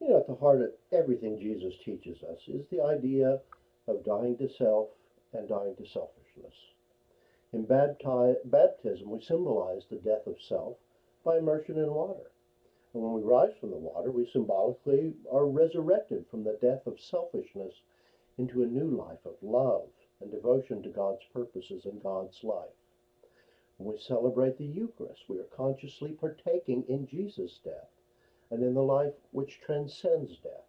You know, at the heart of everything Jesus teaches us is the idea of dying to self and dying to selfishness. In baptism, we symbolize the death of self by immersion in water. And when we rise from the water, we symbolically are resurrected from the death of selfishness into a new life of love and devotion to God's purposes and God's life. When we celebrate the Eucharist, we are consciously partaking in Jesus' death and in the life which transcends death.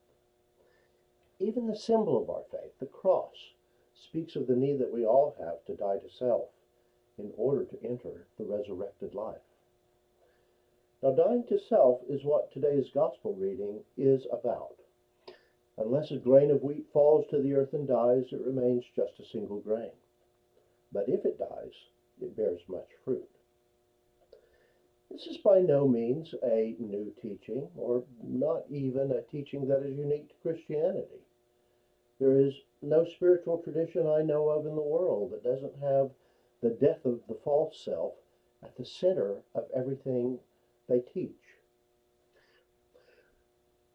Even the symbol of our faith, the cross, speaks of the need that we all have to die to self in order to enter the resurrected life. Now, dying to self is what today's gospel reading is about. Unless a grain of wheat falls to the earth and dies, it remains just a single grain. But if it dies, it bears much fruit. This is by no means a new teaching, or not even a teaching that is unique to Christianity. There is no spiritual tradition I know of in the world that doesn't have the death of the false self at the center of everything they teach.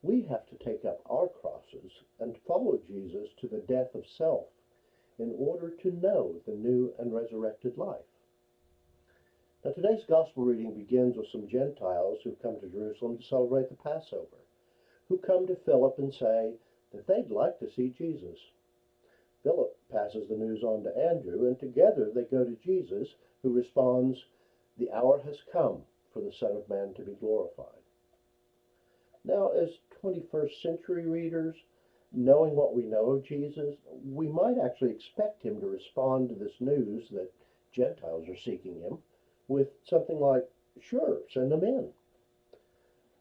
We have to take up our crosses and follow Jesus to the death of self in order to know the new and resurrected life. Now, today's gospel reading begins with some Gentiles who come to Jerusalem to celebrate the Passover, who come to Philip and say that they'd like to see Jesus. Philip passes the news on to Andrew, and together they go to Jesus, who responds, "The hour has come for the Son of Man to be glorified." Now, as 21st century readers, knowing what we know of Jesus, we might actually expect him to respond to this news that Gentiles are seeking him with something like, "Sure, send them in."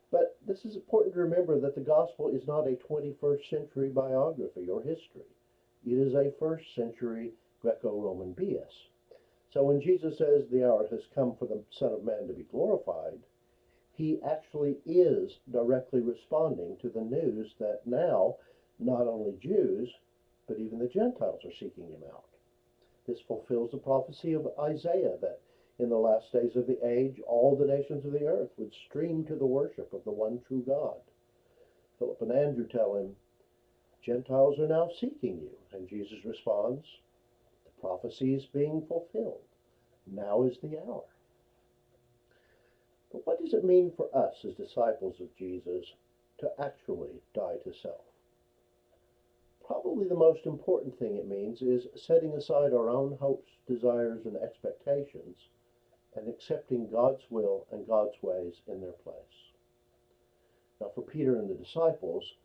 But this is important to remember that the gospel is not a 21st century biography or history. It is a first century Greco-Roman BS. So when Jesus says the hour has come for the Son of Man to be glorified, he actually is directly responding to the news that now not only Jews, but even the Gentiles are seeking him out. This fulfills the prophecy of Isaiah that in the last days of the age, all the nations of the earth would stream to the worship of the one true God. Philip and Andrew tell him, "Gentiles are now seeking you." And Jesus responds, "The prophecy is being fulfilled. Now is the hour." But what does it mean for us as disciples of Jesus to actually die to self? Probably the most important thing it means is setting aside our own hopes, desires, and expectations and accepting God's will and God's ways in their place. Now, for Peter and the disciples,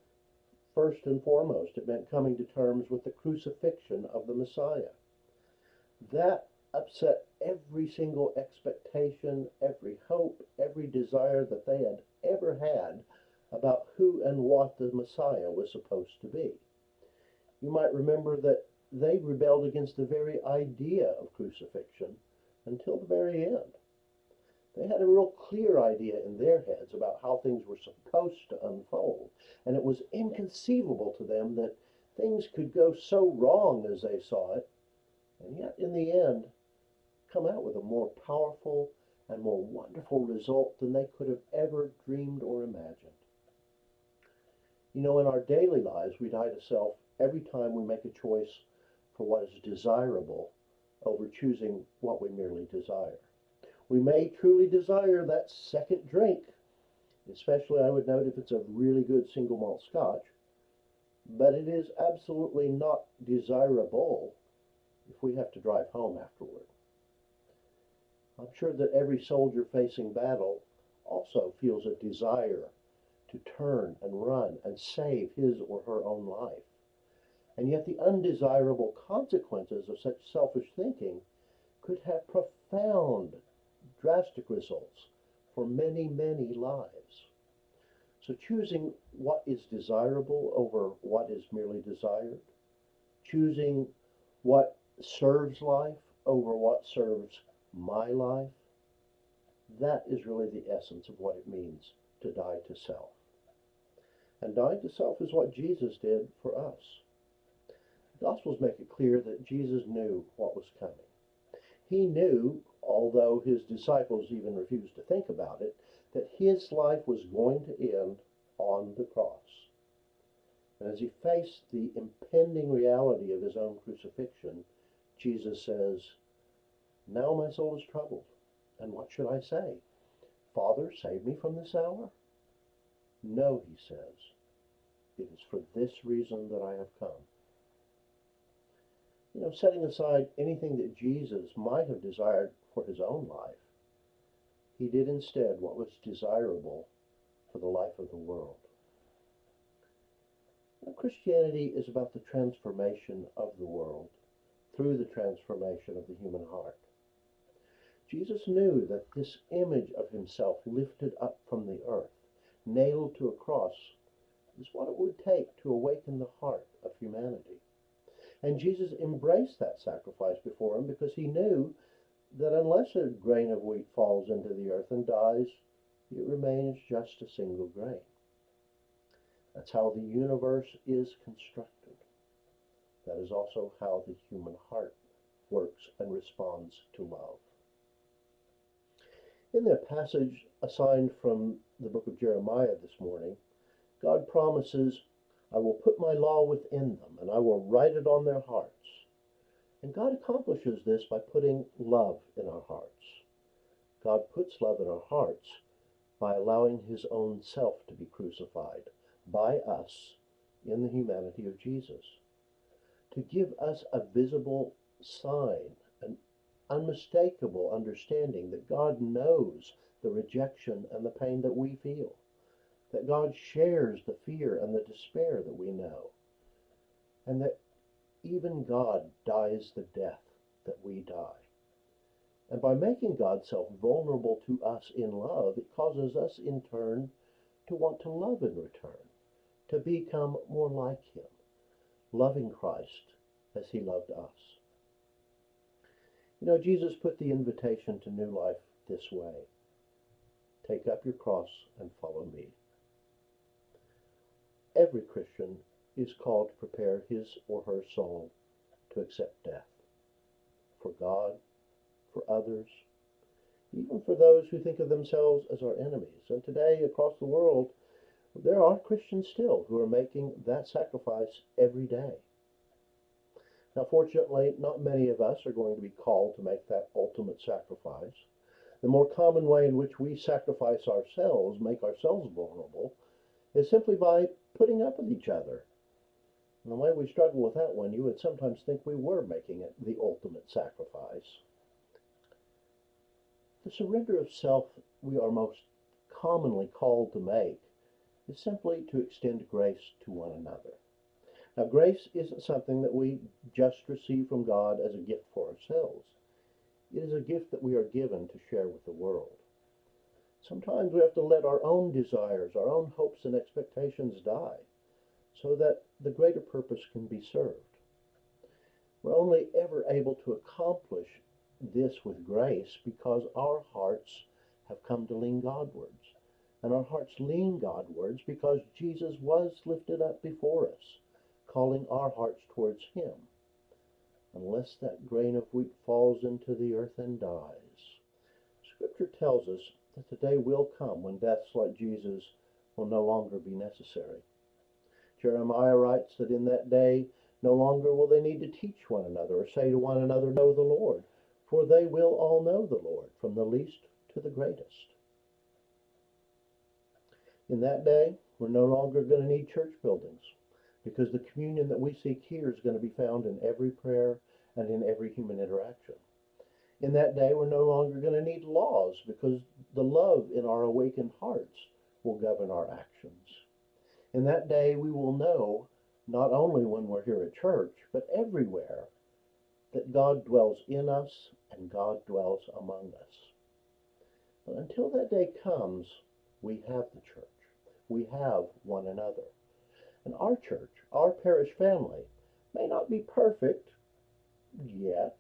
first and foremost, it meant coming to terms with the crucifixion of the Messiah. That upset every single expectation, every hope, every desire that they had ever had about who and what the Messiah was supposed to be. You might remember that they rebelled against the very idea of crucifixion until the very end. They had a real clear idea in their heads about how things were supposed to unfold, and it was inconceivable to them that things could go so wrong as they saw it, and yet in the end come out with a more powerful and more wonderful result than they could have ever dreamed or imagined. You know, in our daily lives, we die to self every time we make a choice for what is desirable over choosing what we merely desire. We may truly desire that second drink, especially I would note if it's a really good single malt scotch, but it is absolutely not desirable if we have to drive home afterward. I'm sure that every soldier facing battle also feels a desire to turn and run and save his or her own life. And yet the undesirable consequences of such selfish thinking could have profound, drastic results for many, many lives. So choosing what is desirable over what is merely desired, choosing what serves life over what serves my life, that is really the essence of what it means to die to self. And dying to self is what Jesus did for us. The Gospels make it clear that Jesus knew what was coming. He knew, although his disciples even refused to think about it, that his life was going to end on the cross. And as he faced the impending reality of his own crucifixion, Jesus says, "Now my soul is troubled, and what should I say? Father, save me from this hour? No," he says, "it is for this reason that I have come." Setting aside anything that Jesus might have desired for his own life, he did instead what was desirable for the life of the world. Christianity is about the transformation of the world through the transformation of the human heart. Jesus knew that this image of himself lifted up from the earth, nailed to a cross, is what it would take to awaken the heart of humanity. And Jesus embraced that sacrifice before him because he knew that unless a grain of wheat falls into the earth and dies, it remains just a single grain. That's how the universe is constructed. That is also how the human heart works and responds to love. In the passage assigned from the book of Jeremiah this morning, God promises, "I will put my law within them, and I will write it on their hearts." And God accomplishes this by putting love in our hearts. God puts love in our hearts by allowing his own self to be crucified by us in the humanity of Jesus, to give us a visible sign, an unmistakable understanding that God knows the rejection and the pain that we feel, that God shares the fear and the despair that we know, and that even God dies the death that we die. And by making God's self vulnerable to us in love, it causes us in turn to want to love in return, to become more like him, loving Christ as he loved us. Jesus put the invitation to new life this way: take up your cross and follow me. Every Christian is called to prepare his or her soul to accept death, for God, for others, even for those who think of themselves as our enemies. And today, across the world, there are Christians still who are making that sacrifice every day. Now, fortunately, not many of us are going to be called to make that ultimate sacrifice. The more common way in which we sacrifice ourselves, make ourselves vulnerable, is simply by putting up with each other. And the way we struggle with that one, you would sometimes think we were making it the ultimate sacrifice. The surrender of self we are most commonly called to make is simply to extend grace to one another. Now, grace isn't something that we just receive from God as a gift for ourselves. It is a gift that we are given to share with the world. Sometimes we have to let our own desires, our own hopes and expectations die, so that the greater purpose can be served. We're only ever able to accomplish this with grace because our hearts have come to lean Godwards. And our hearts lean Godwards because Jesus was lifted up before us, calling our hearts towards him, unless that grain of wheat falls into the earth and dies. Scripture tells us that the day will come when deaths like Jesus will no longer be necessary. Jeremiah writes that in that day no longer will they need to teach one another or say to one another, "Know the Lord," for they will all know the Lord, from the least to the greatest. In that day, we're no longer going to need church buildings, because the communion that we seek here is going to be found in every prayer and in every human interaction. In that day, we're no longer going to need laws, because the love in our awakened hearts will govern our actions. In that day, we will know, not only when we're here at church, but everywhere, that God dwells in us and God dwells among us. But until that day comes, we have the church. We have one another. And our church, our parish family, may not be perfect yet,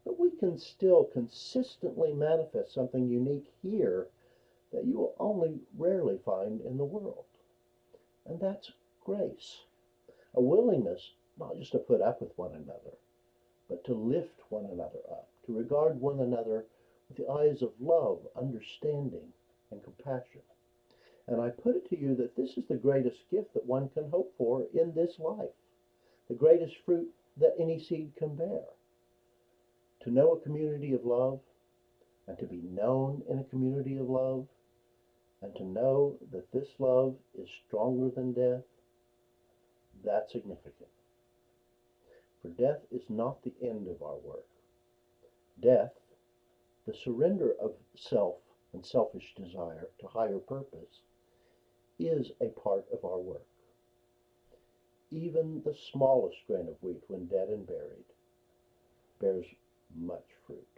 but we can still consistently manifest something unique here that you will only rarely find in the world. And that's grace. A willingness not just to put up with one another, but to lift one another up, to regard one another with the eyes of love, understanding, and compassion. And I put it to you that this is the greatest gift that one can hope for in this life, the greatest fruit that any seed can bear. To know a community of love, and to be known in a community of love, and to know that this love is stronger than death, that's significant. For death is not the end of our work. Death, the surrender of self and selfish desire to higher purpose, is a part of our work. Even the smallest grain of wheat, when dead and buried, bears much fruit.